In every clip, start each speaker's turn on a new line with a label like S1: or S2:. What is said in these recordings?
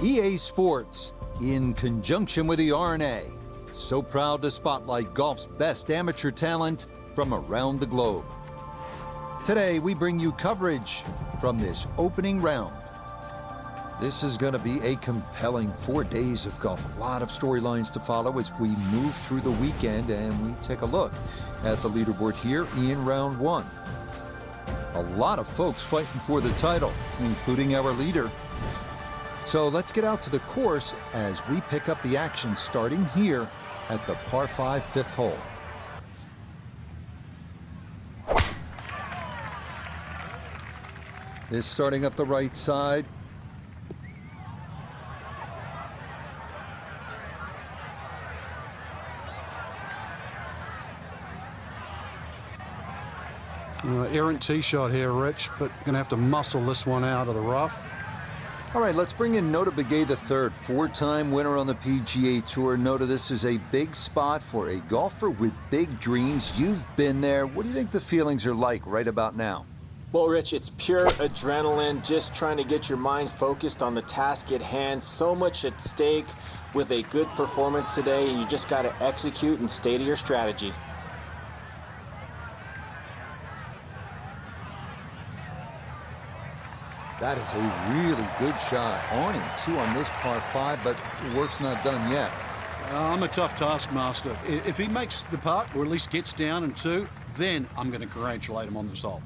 S1: EA Sports, in conjunction with the RNA, so proud to spotlight golf's best amateur talent from around the globe. Today, we bring you coverage from this opening round. This is going to be a compelling 4 days of golf. A lot of storylines to follow as we move through the weekend, and we take a look at the leaderboard here in round one. A lot of folks fighting for the title, including our leader. So let's get out to the course as we pick up the action starting here at the par 5 fifth hole. This starting up the right side.
S2: Errant tee shot here, Rich, but going to have to muscle this one out of the rough.
S1: All right, let's bring in Nota Begay III, four-time winner on the PGA Tour. Nota, this is a big spot for a golfer with big dreams. You've been there. What do you think the feelings are like right about now?
S3: Well, Rich, it's pure adrenaline, just trying to get your mind focused on the task at hand. So much at stake with a good performance today, and you just got to execute and stay to your strategy.
S1: That is a really good shot. On him, 2 on this par 5, but the work's not done yet.
S2: I'm a tough taskmaster. If he makes the putt, or at least gets down in 2, then I'm going to congratulate him on this hole.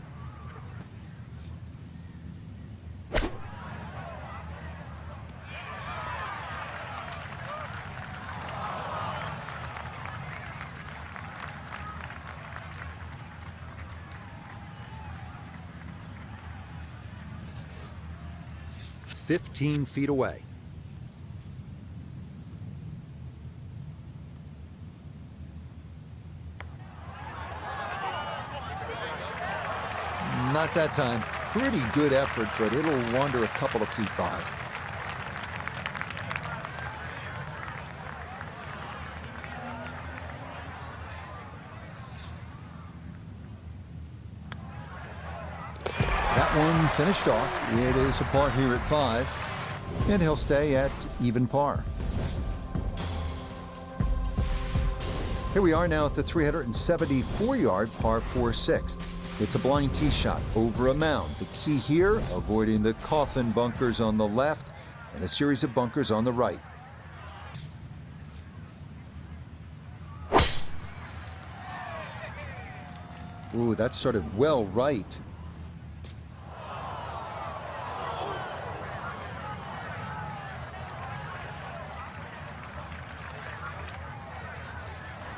S1: "15 feet away. Not that time. Pretty good effort, but it'll wander a couple of feet by. That one finished off. It is a par here at 5, and he'll stay at even par. Here we are now at the 374-yard par 4 sixth. It's a blind tee shot over a mound. The key here, avoiding the coffin bunkers on the left and a series of bunkers on the right. Ooh, that started well right.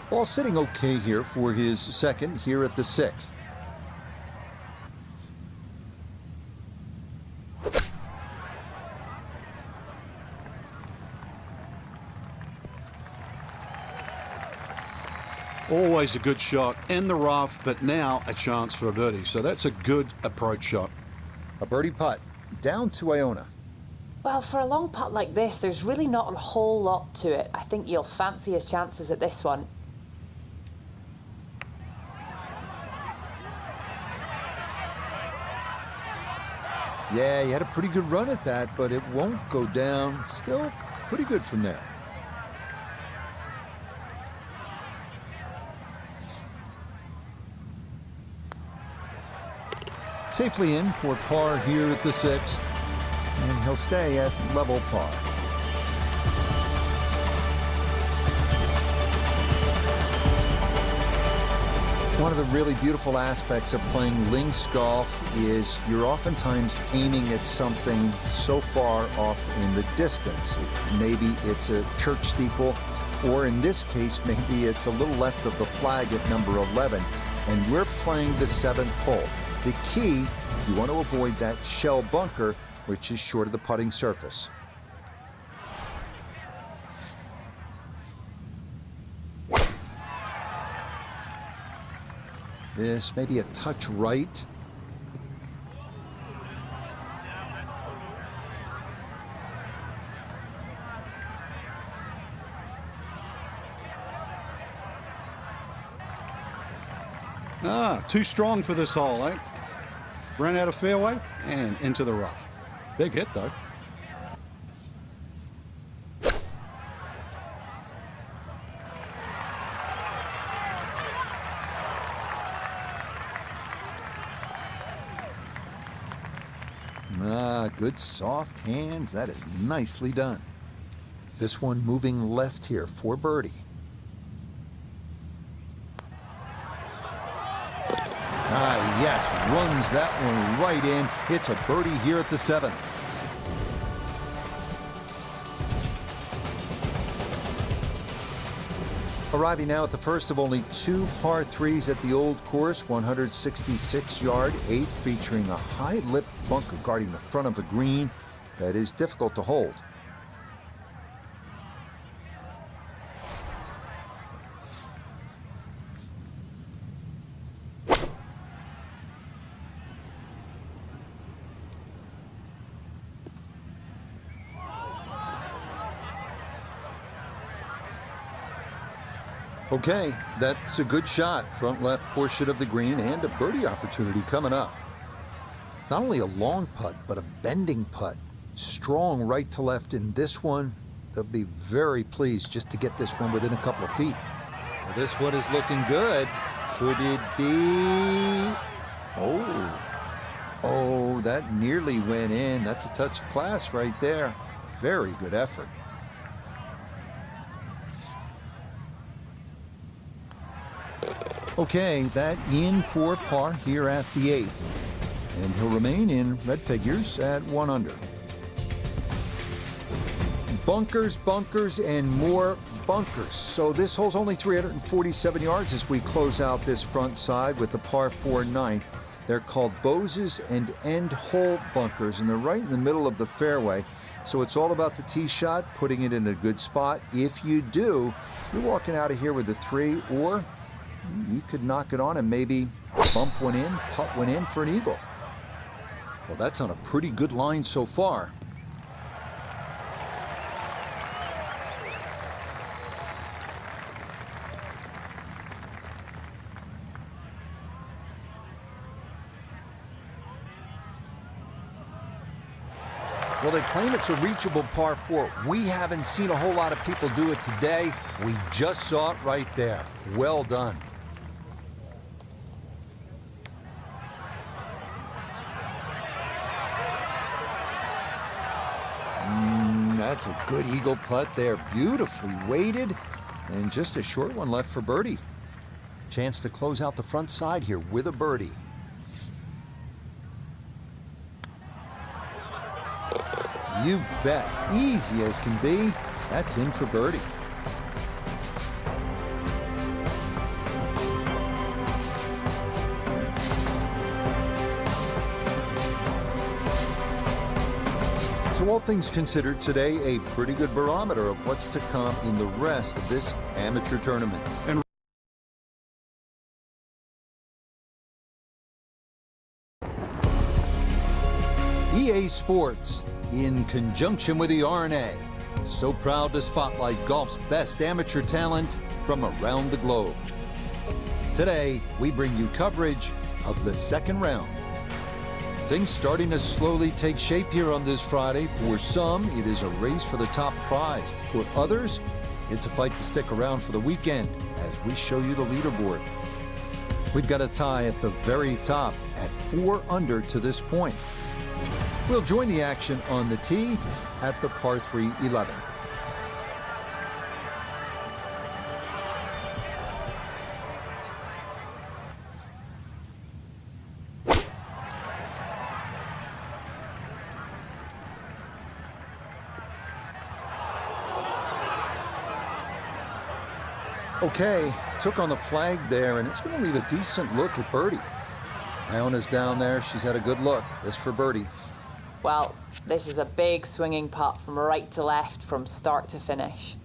S1: Ball sitting okay here for his second here at the 6th.
S2: Always a good shot in the rough, but now a chance for a birdie. So that's a good approach shot.
S1: A birdie putt down to Iona.
S4: Well, for a long putt like this, there's really not a whole lot to it. I think you'll fancy his chances at this one.
S1: Yeah, he had a pretty good run at that, but it won't go down. Still pretty good from there. Safely in for par here at the 6th, and he'll stay at level par. One of the really beautiful aspects of playing links golf is you're oftentimes aiming at something so far off in the distance. Maybe it's a church steeple, or in this case, maybe it's a little left of the flag at number 11, and we're playing the 7th hole. The key, you want to avoid that shell bunker, which is short of the putting surface. This may be a touch right.
S2: Too strong for this hole, eh? Ran out of fairway and into the rough. Big hit, though.
S1: good soft hands. That is nicely done. This one moving left here for birdie. Ah, yes, runs that one right in. It's a birdie here at the 7th. Arriving now at the first of only 2 par 3s at the old course, 166-yard 8th, featuring a high-lip bunker guarding the front of the green that is difficult to hold. Okay, that's a good shot. Front left portion of the green and a birdie opportunity coming up. Not only a long putt, but a bending putt. Strong right to left in this one. They'll be very pleased just to get this one within a couple of feet. Well, this one is looking good. Could it be? Oh, that nearly went in. That's a touch of class right there. Very good effort. Okay, that in for par here at the 8th. And he'll remain in red figures at 1 under. Bunkers, bunkers, and more bunkers. So this hole's only 347 yards as we close out this front side with the par 4 9th. They're called Boses and end hole bunkers, and they're right in the middle of the fairway. So it's all about the tee shot, putting it in a good spot. If you do, you're walking out of here with a 3, or you could knock it on and maybe bump one in, putt one in for an eagle. Well, that's on a pretty good line so far. Well, they claim it's a reachable par 4. We haven't seen a whole lot of people do it today. We just saw it right there. Well done. That's a good eagle putt there. Beautifully weighted. And just a short one left for birdie. Chance to close out the front side here with a birdie. You bet. Easy as can be. That's in for birdie. So all things considered, today a pretty good barometer of what's to come in the rest of this amateur tournament.
S2: And
S1: EA Sports, in conjunction with the R&A, so proud to spotlight golf's best amateur talent from around the globe. Today, we bring you coverage of the second round. Things starting to slowly take shape here on this Friday. For some, it is a race for the top prize. For others, it's a fight to stick around for the weekend as we show you the leaderboard. We've got a tie at the very top at 4 under to this point. We'll join the action on the tee at the par 3 11th. Okay, took on the flag there, and it's going to leave a decent look at birdie. Iona's down there. She's had a good look. This for birdie.
S4: Well, this is a big swinging putt from right to left from start to finish.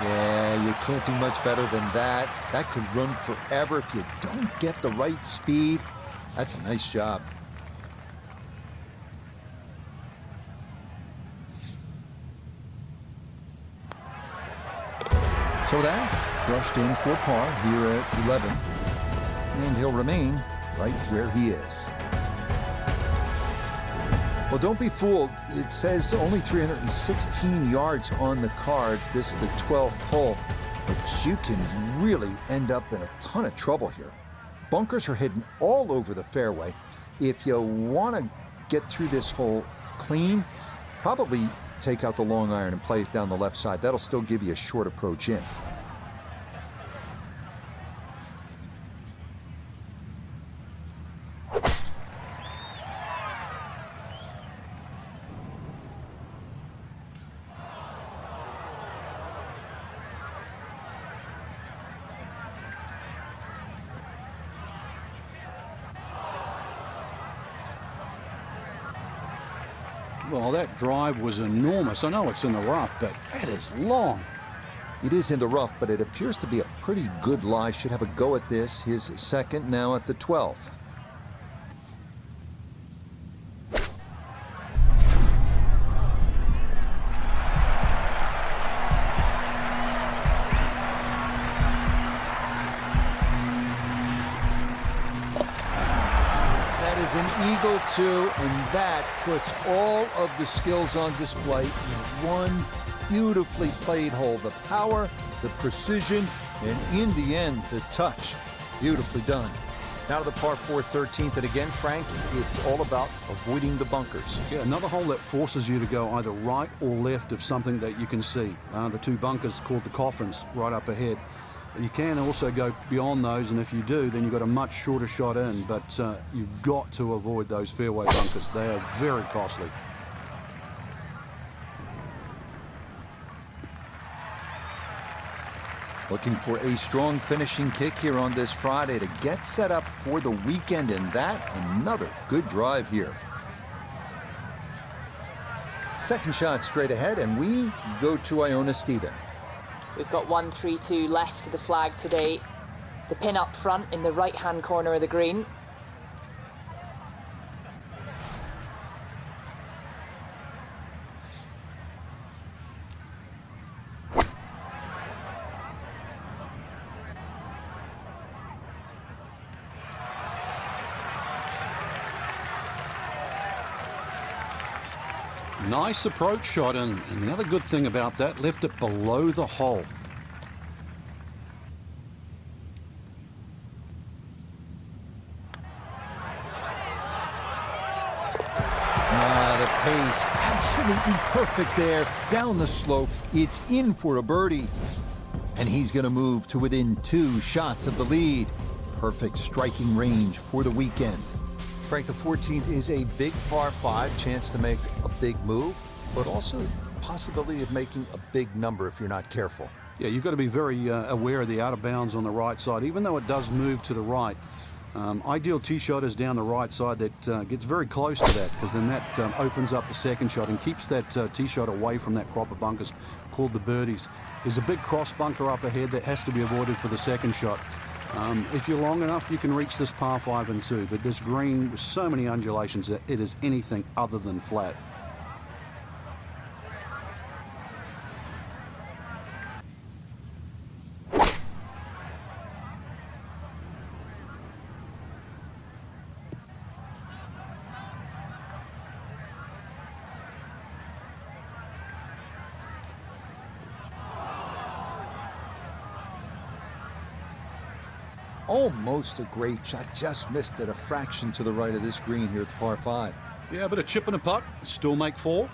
S1: Yeah, you can't do much better than that. That could run forever if you don't get the right speed. That's a nice job. So that brushed in for par here at 11. And he'll remain right where he is. Well, don't be fooled. It says only 316 yards on the card. This is the 12th hole. but you can really end up in a ton of trouble here. Bunkers are hidden all over the fairway. If you want to get through this hole clean, probably take out the long iron and play it down the left side. That'll still give you a short approach in.
S2: Well, that drive was enormous. I know it's in the rough, but that is long.
S1: It is in the rough, but it appears to be a pretty good lie. Should have a go at this. His second now at the 12th. That is an eagle too, and that puts all of the skills on display in one beautifully played hole. The power, the precision, and in the end, the touch. Beautifully done. Now to the par 4 13th, and again, Frank, it's all about avoiding the bunkers.
S2: Yeah, another hole that forces you to go either right or left of something that you can see. The two bunkers called the coffins right up ahead. You can also go beyond those, and if you do, then you've got a much shorter shot in, but you've got to avoid those fairway bunkers. They are very costly.
S1: Looking for a strong finishing kick here on this Friday to get set up for the weekend, and that another good drive here. Second shot straight ahead, and we go to Iona Stephen.
S4: We've got 1-3-2 left to the flag today. The pin up front in the right-hand corner of the green.
S2: Nice approach shot, and the other good thing about that, left it below the hole.
S1: The pace, absolutely perfect there. Down the slope, it's in for a birdie. And he's going to move to within 2 shots of the lead. Perfect striking range for the weekend. Frank, the 14th is a big par 5, chance to make a big move, but also possibility of making a big number if you're not careful.
S2: Yeah, you've got to be very aware of the out of bounds on the right side, even though it does move to the right. Ideal tee shot is down the right side that gets very close to that, because then that opens up the second shot and keeps that tee shot away from that crop of bunkers called the birdies. There's a big cross bunker up ahead that has to be avoided for the second shot. If you're long enough, you can reach this par 5 and 2, but this green with so many undulations that it is anything other than flat.
S1: Almost a great shot, just missed it a fraction to the right of this green here at par 5.
S2: Yeah, a bit of chip and a putt, still make 4.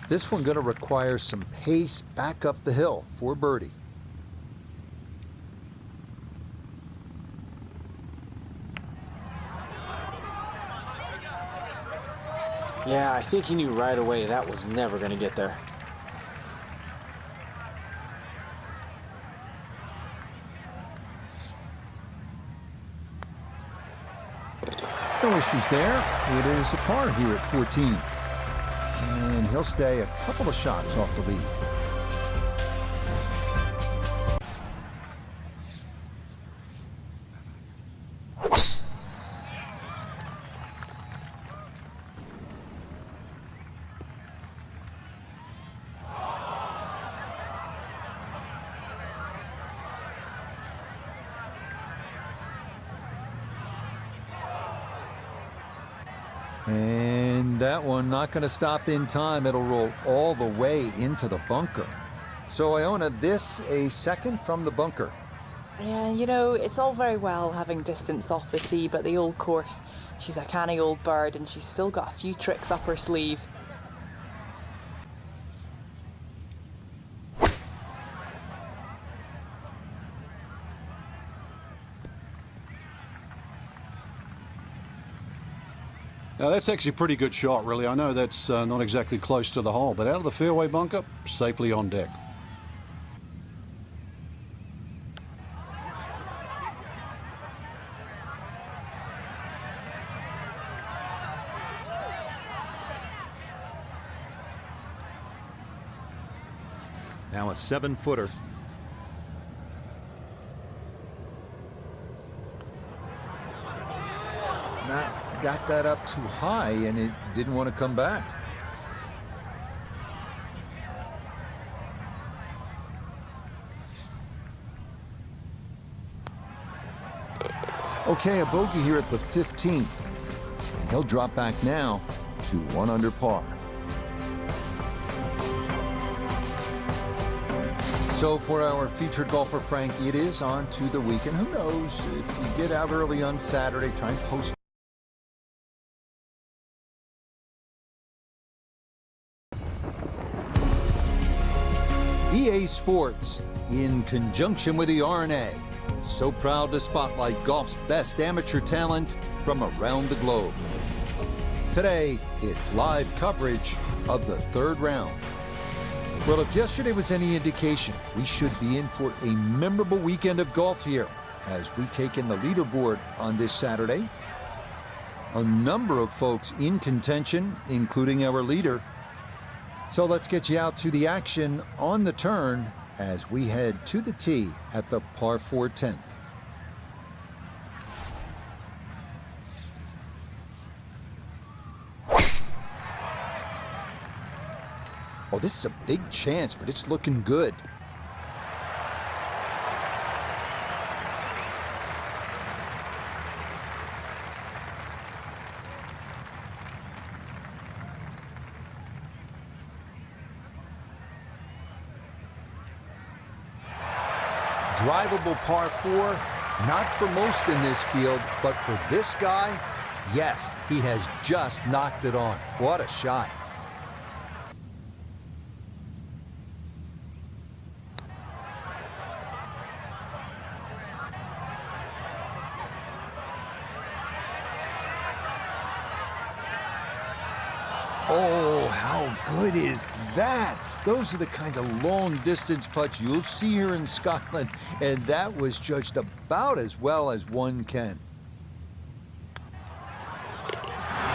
S1: This one going to require some pace back up the hill for birdie.
S3: Yeah, I think he knew right away that was never going to get there.
S1: No issues there. It is a par here at 14. And he'll stay a couple of shots off the lead. And that one not going to stop in time. It'll roll all the way into the bunker. So Iona, this a second from the bunker.
S4: Yeah, you know, it's all very well having distance off the tee, but the old course, she's a canny old bird and she's still got a few tricks up her sleeve.
S2: Now that's actually a pretty good shot, really. I know that's not exactly close to the hole, but out of the fairway bunker, safely on deck.
S1: Now a 7-footer. Got that up too high and it didn't want to come back. Okay, a bogey here at the 15th. And he'll drop back now to 1 under par. So for our featured golfer, Frank, it is on to the weekend. Who knows, if you get out early on Saturday, try and post. EA Sports, in conjunction with the R&A, so proud to spotlight golf's best amateur talent from around the globe. Today, it's live coverage of the 3rd round. Well, if yesterday was any indication, we should be in for a memorable weekend of golf here as we take in the leaderboard on this Saturday. A number of folks in contention, including our leader. So let's get you out to the action on the turn as we head to the tee at the par 4 10th. Oh, this is a big chance, but it's looking good. Drivable par 4, not for most in this field, but for this guy, yes, he has just knocked it on. What a shot. Oh, how good is that? Those are the kinds of long-distance putts you'll see here in Scotland, and that was judged about as well as one can.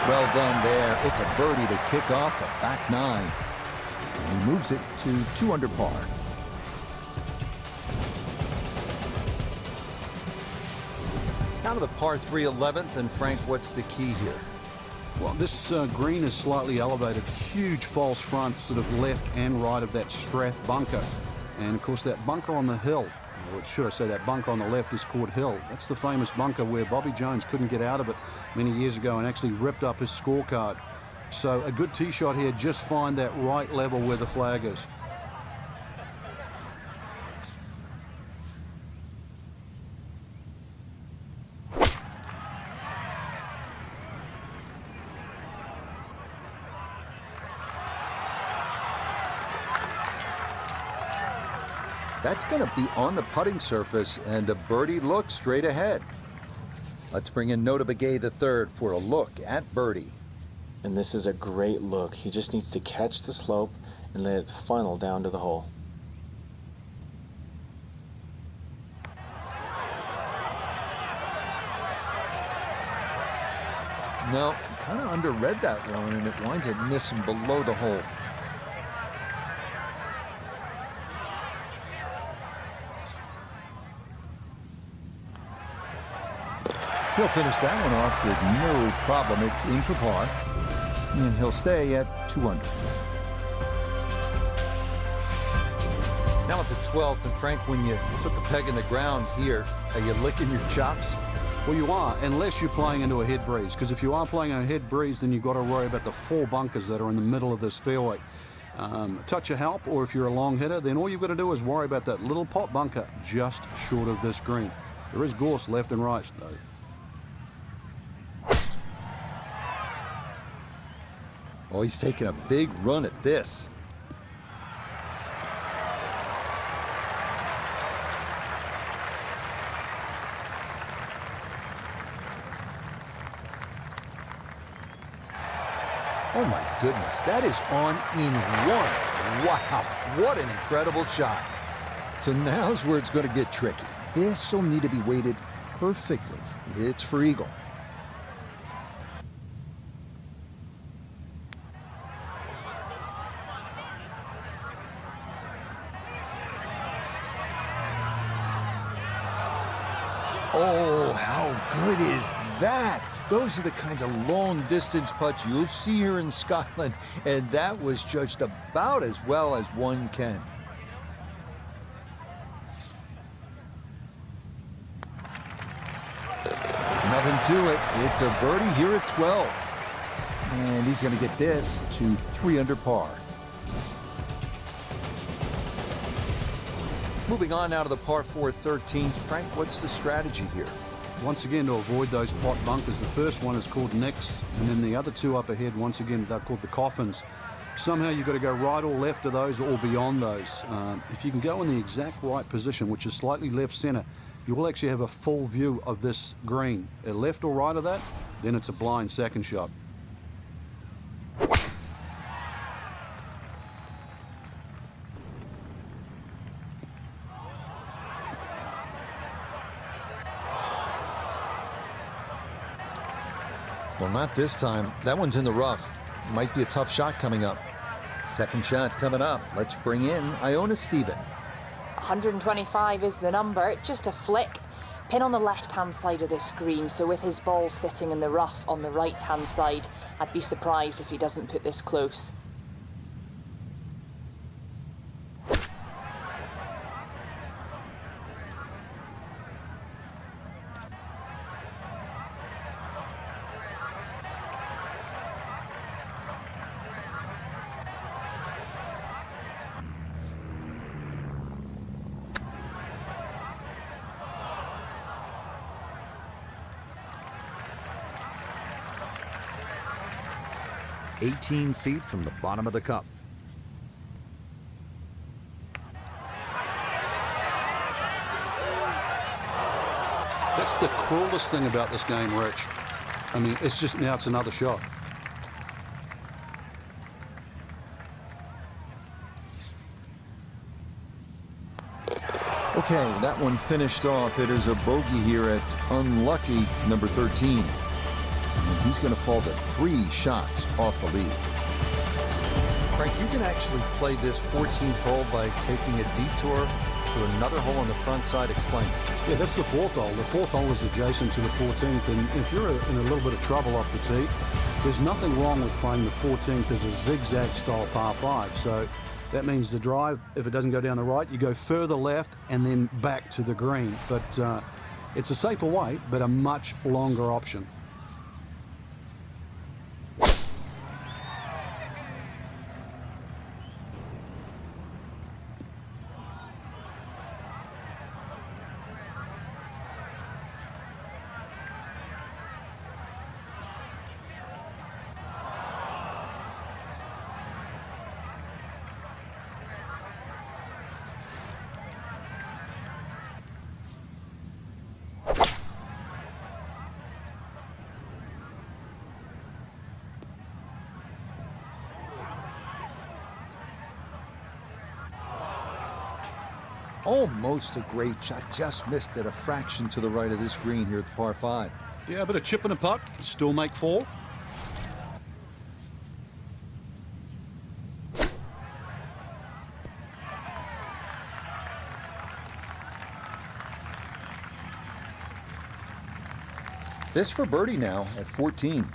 S1: Well done there. It's a birdie to kick off the back 9. And he moves it to 2 under par. Now to the par 3 11th, and Frank, what's the key here?
S2: Well, this green is slightly elevated. Huge false front, sort of left and right of that Strath bunker. And, of course, that bunker on the hill, or should I say that bunker on the left is called Hill. That's the famous bunker where Bobby Jones couldn't get out of it many years ago and actually ripped up his scorecard. So a good tee shot here, just find that right level where the flag is.
S1: That's going to be on the putting surface, and a birdie look straight ahead. Let's bring in Nota Begay III for a look at birdie.
S3: And this is a great look. He just needs to catch the slope and let it funnel down to the hole.
S1: No, kind of underread that one, and it winds up missing below the hole. He'll finish that one off with no problem. It's in for par, and he'll stay at 2 under. Now at the 12th, and Frank, when you put the peg in the ground here, are you licking your chops?
S2: Well, you are, unless you're playing into a head breeze, because if you are playing a head breeze, then you've got to worry about the 4 bunkers that are in the middle of this fairway. A touch of help, or if you're a long hitter, then all you've got to do is worry about that little pot bunker just short of this green. There is gorse left and right, though.
S1: Oh, he's taking a big run at this. Oh my goodness, that is on in one. Wow, what an incredible shot. So now's where it's going to get tricky. This will need to be weighted perfectly. It's for eagle. Oh, how good is that? Those are the kinds of long-distance putts you'll see here in Scotland, and that was judged about as well as one can. Nothing to it. It's a birdie here at 12. And he's going to get this to 3 under par. Moving on now to the par 4 13th. Frank, what's the strategy here?
S2: Once again, to avoid those pot bunkers, the first one is called nicks, and then the other 2 up ahead, once again, they're called the coffins. Somehow you've got to go right or left of those or beyond those. If you can go in the exact right position, which is slightly left center, you will actually have a full view of this green. Left or right of that, then it's a blind second shot.
S1: Well, not this time. That one's in the rough. Might be a tough shot coming up. Second shot coming up. Let's bring in Iona Stephen.
S4: 125 is the number, just a flick. Pin on the left-hand side of this green, so with his ball sitting in the rough on the right-hand side, I'd be surprised if he doesn't put this close.
S5: "18 feet from the bottom of the cup."
S2: That's the cruelest thing about this game, Rich. I mean, it's just now it's another shot.
S1: Okay, that one finished off. It is a bogey here at unlucky number 13. And he's going to fall to 3 shots off the lead. Frank, you can actually play this 14th hole by taking a detour to another hole on the front side. Explain.
S2: Yeah, that's the 4th hole. The 4th hole is adjacent to the 14th, and if you're in a little bit of trouble off the tee, there's nothing wrong with playing the 14th as a zigzag style par 5. So that means the drive, if it doesn't go down the right, you go further left and then back to the green. But it's a safer way, but a much longer option.
S1: Almost a great shot. Just missed it a fraction to the right of this green here at the par 5.
S2: Yeah, a bit of chip and a putt, still make 4.
S1: This for birdie now at 14.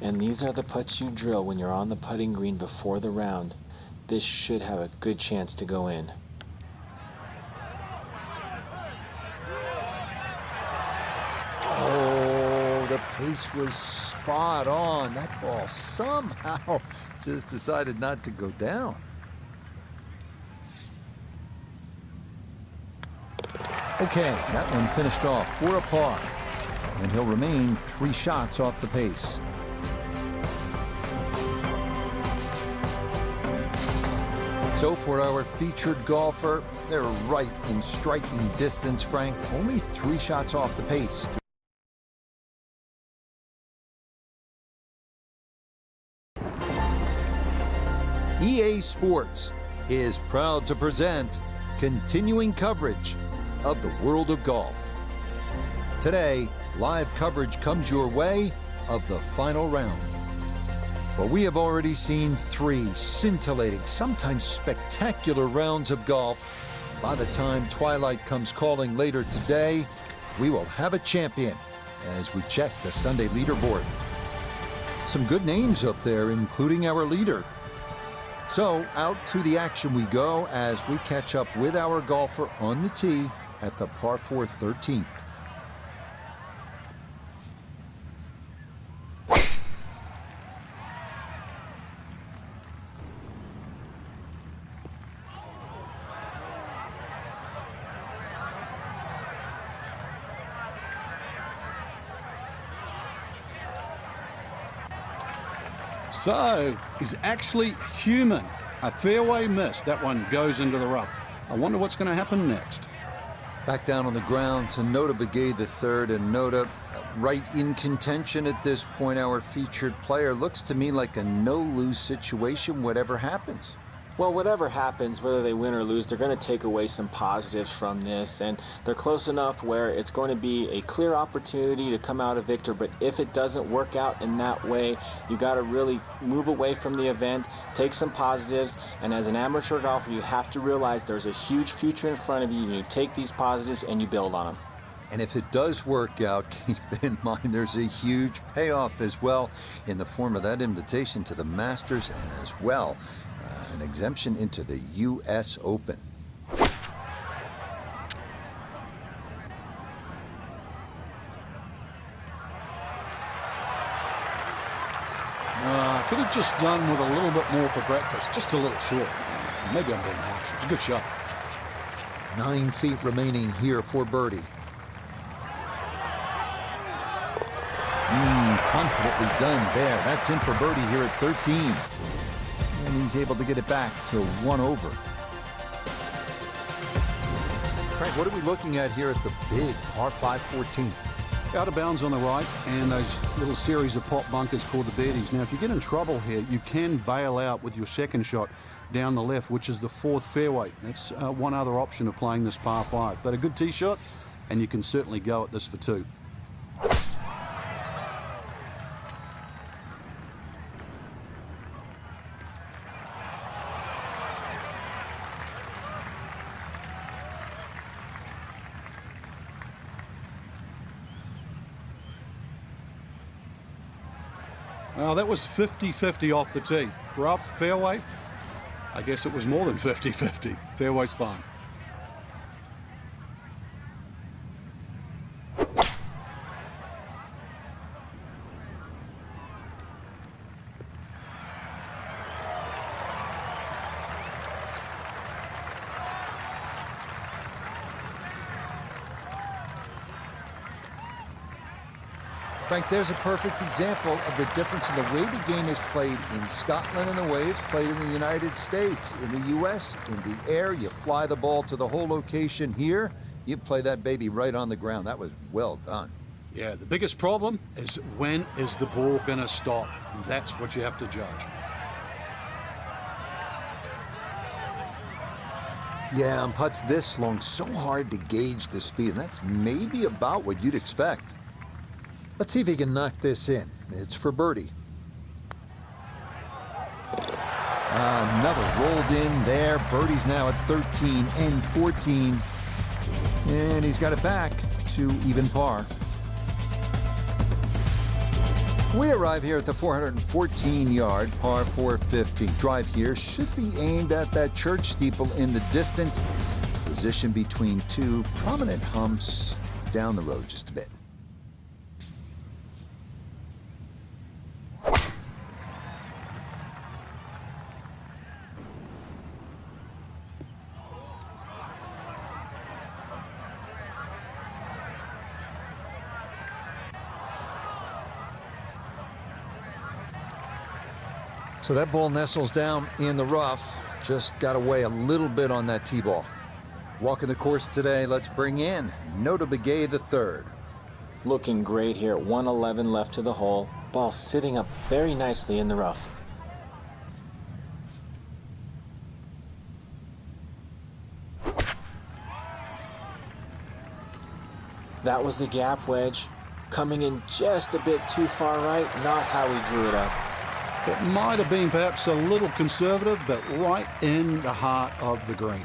S3: And these are the putts you drill when you're on the putting green before the round. This should have a good chance to go in.
S1: pace was spot on. That ball somehow just decided not to go down. Okay, that one finished off for a par, and he'll remain 3 shots off the pace. So for our featured golfer, they're right in striking distance, Frank. Only 3 shots off the pace. EA Sports is proud to present continuing coverage of the world of golf. Today, live coverage comes your way of the final round. Well, we have already seen 3 scintillating, sometimes spectacular rounds of golf. By the time twilight comes calling later today, we will have a champion as we check the Sunday leaderboard. Some good names up there, including our leader. So out to the action we go as we catch up with our golfer on the tee at the par 4 13th.
S2: So, he's actually human. A fairway miss. That one goes into the rough. I wonder what's going to happen next.
S1: Back down on the ground to Nota Begay the third, and Nota right in contention at this point. Our featured player looks to me like a no-lose situation, whatever happens.
S3: Well, whatever happens, whether they win or lose, they're going to take away some positives from this, and they're close enough where it's going to be a clear opportunity to come out a victor. But if it doesn't work out in that way, you got to really move away from the event, take some positives, and as an amateur golfer, you have to realize there's a huge future in front of you. You take these positives and you build on them.
S1: And if it does work out, keep in mind there's a huge payoff as well in the form of that invitation to the Masters, and as well an exemption into the U.S. Open.
S2: Could have just done with a little bit more for breakfast. Just a little short. Maybe I'm being harsh. It's a good shot.
S1: 9 feet remaining here for birdie. Confidently done there. That's in for birdie here at 13. And he's able to get it back to 1 over. Frank, what are we looking at here at the big par 5 14th?
S2: Out of bounds on the right, and those little series of pop bunkers called the birdies. Now, if you get in trouble here, you can bail out with your second shot down the left, which is the 4th fairway. That's one other option of playing this par 5. But a good tee shot, and you can certainly go at this for 2. Well, that was 50-50 off the tee. Rough, fairway. I guess it was more than 50-50. Fairway's fine.
S1: Frank, there's a perfect example of the difference in the way the game is played in Scotland and the way it's played in the United States. In the U.S., in the air, you fly the ball to the whole location. Here, you play that baby right on the ground. That was well done.
S2: Yeah, the biggest problem is when is the ball going to stop? And that's what you have to judge.
S1: Yeah, on putts this long, so hard to gauge the speed. And that's maybe about what you'd expect. Let's see if he can knock this in. It's for birdie. Another rolled in there. Birdie's now at 13 and 14. And he's got it back to even par. We arrive here at the 414-yard par 450. Drive here should be aimed at that church steeple in the distance. Position between 2 prominent humps down the road just a bit. So that ball nestles down in the rough. Just got away a little bit on that tee ball. Walking the course today, let's bring in Nota Begay III.
S3: Looking great here. 111 left to the hole. Ball sitting up very nicely in the rough. That was the gap wedge. Coming in just a bit too far right. Not how he drew it up.
S2: It might have been perhaps a little conservative, but right in the heart of the green.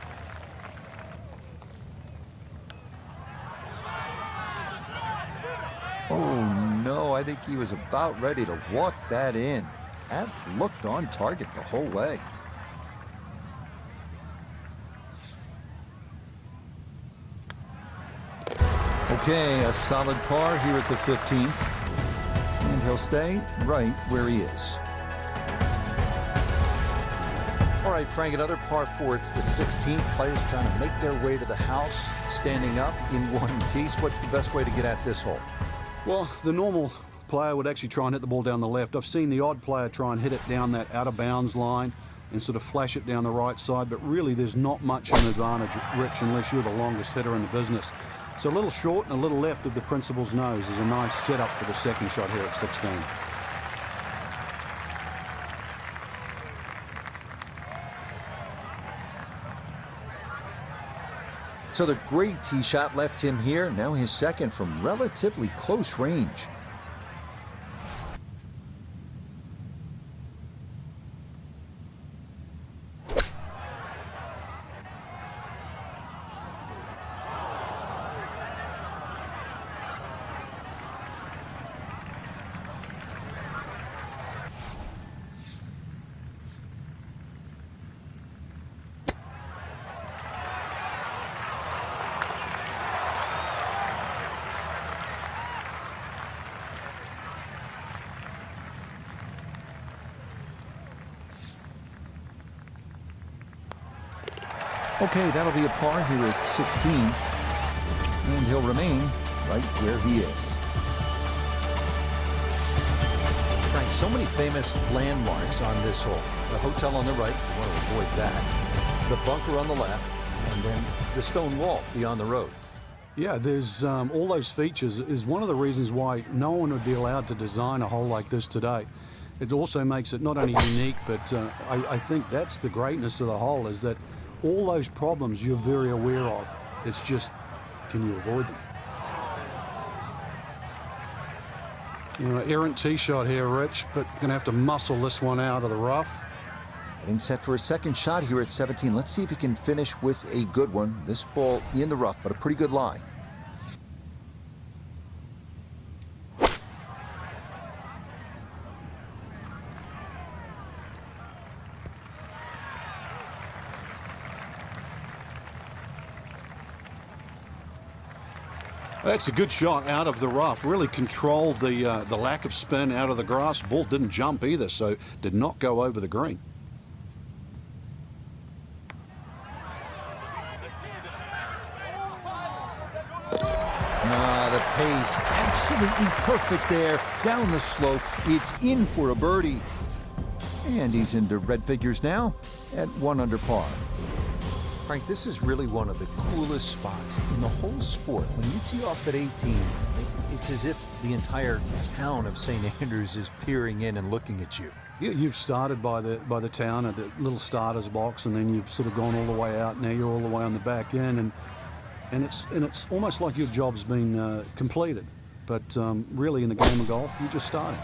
S1: Oh no, I think he was about ready to walk that in. That looked on target the whole way. Okay, a solid par here at the 15th. And he'll stay right where he is. All right, Frank, another par 4. It's the 16th. Players trying to make their way to the house, standing up in one piece. What's the best way to get at this hole?
S2: Well, the normal player would actually try and hit the ball down the left. I've seen the odd player try and hit it down that out of bounds line and sort of flash it down the right side, but really there's not much of an advantage, Rich, unless you're the longest hitter in the business. So a little short and a little left of the principal's nose is a nice setup for the second shot here at 16.
S1: So the great tee shot left him here. Now his second from relatively close range. Okay, that'll be a par here at 16. And he'll remain right where he is. Frank, so many famous landmarks on this hole. The hotel on the right, you want to avoid that. The bunker on the left, and then the stone wall beyond the road.
S2: Yeah, there's all those features is one of the reasons why no one would be allowed to design a hole like this today. It also makes it not only unique, but I think that's the greatness of the hole, is that all those problems you're very aware of. It's just, can you avoid them? Errant tee shot here, Rich, but gonna have to muscle this one out of the rough.
S1: Getting set for a second shot here at 17. Let's see if he can finish with a good one. This ball in the rough, but a pretty good lie.
S2: That's a good shot out of the rough. Really controlled the lack of spin out of the grass. Ball didn't jump either, so did not go over the green.
S1: The pace, absolutely perfect there. Down the slope, it's in for a birdie. And he's into red figures now at 1 under par. Frank, this is really one of the coolest spots in the whole sport. When you tee off at 18, it's as if the entire town of St. Andrews is peering in and looking at you.
S2: You've started by the town at the little starter's box, and then you've sort of gone all the way out. Now you're all the way on the back end, and it's almost like your job's been completed. But really, in the game of golf, you're just starting.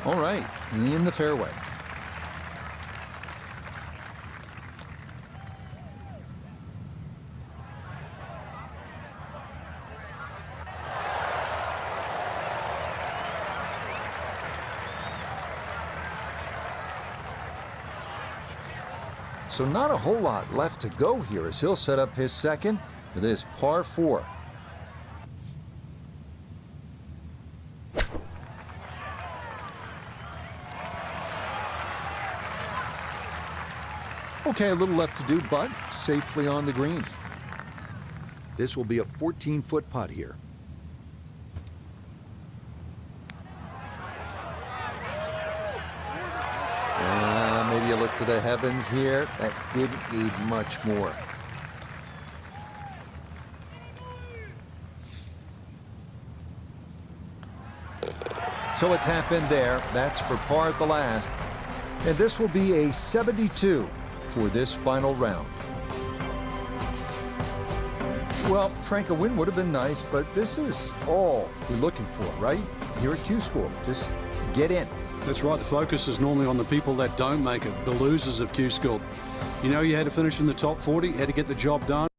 S1: All right, in the fairway. So not a whole lot left to go here as he'll set up his second for this par 4. Okay, a little left to do, but safely on the green. This will be a 14-foot putt here. up to the heavens here. That didn't need much more. So a tap in there. That's for par at the last. And this will be a 72 for this final round. Well, Frank, a win would have been nice, but this is all we're looking for, right? Here at Q School, just get in.
S2: That's right. The focus is normally on the people that don't make it, the losers of Q School. You know, you had to finish in the top 40, you had to get the job done.